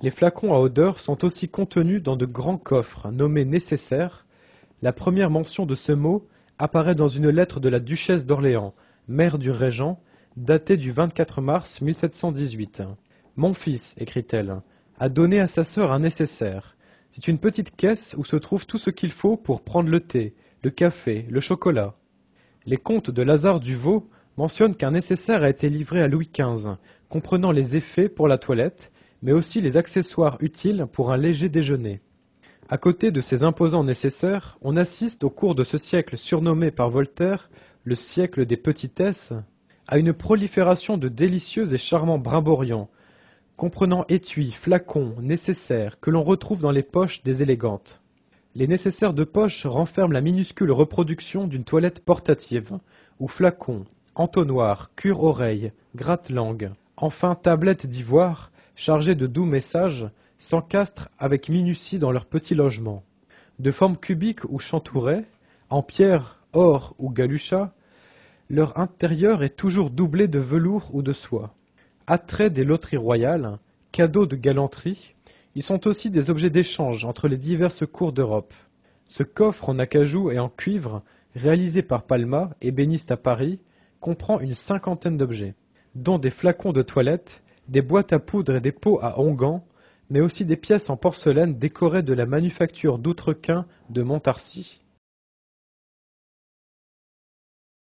Les flacons à odeur sont aussi contenus dans de grands coffres nommés nécessaires. La première mention de ce mot apparaît dans une lettre de la duchesse d'Orléans, mère du régent, datée du 24 mars 1718. Mon fils, écrit-elle, a donné à sa sœur un nécessaire. C'est une petite caisse où se trouve tout ce qu'il faut pour prendre le thé, le café, le chocolat. Les contes de Lazare du Veau mentionnent qu'un nécessaire a été livré à Louis XV, comprenant les effets pour la toilette, mais aussi les accessoires utiles pour un léger déjeuner. À côté de ces imposants nécessaires, on assiste au cours de ce siècle surnommé par Voltaire le siècle des petitesses, à une prolifération de délicieux et charmants brimborions, comprenant étuis, flacons, nécessaires, que l'on retrouve dans les poches des élégantes. Les nécessaires de poche renferment la minuscule reproduction d'une toilette portative, où flacons, entonnoirs, cure-oreilles, gratte-langue, enfin tablettes d'ivoire, chargées de doux messages, s'encastrent avec minutie dans leur petit logement. De forme cubique ou chantourée, en pierre, or ou galucha, leur intérieur est toujours doublé de velours ou de soie. Attraits des loteries royales, cadeaux de galanterie, ils sont aussi des objets d'échange entre les diverses cours d'Europe. Ce coffre en acajou et en cuivre, réalisé par Palma, ébéniste à Paris, comprend une cinquantaine d'objets, dont des flacons de toilette, des boîtes à poudre et des pots à onguents, mais aussi des pièces en porcelaine décorées de la manufacture d'Outrequin de Montarcy.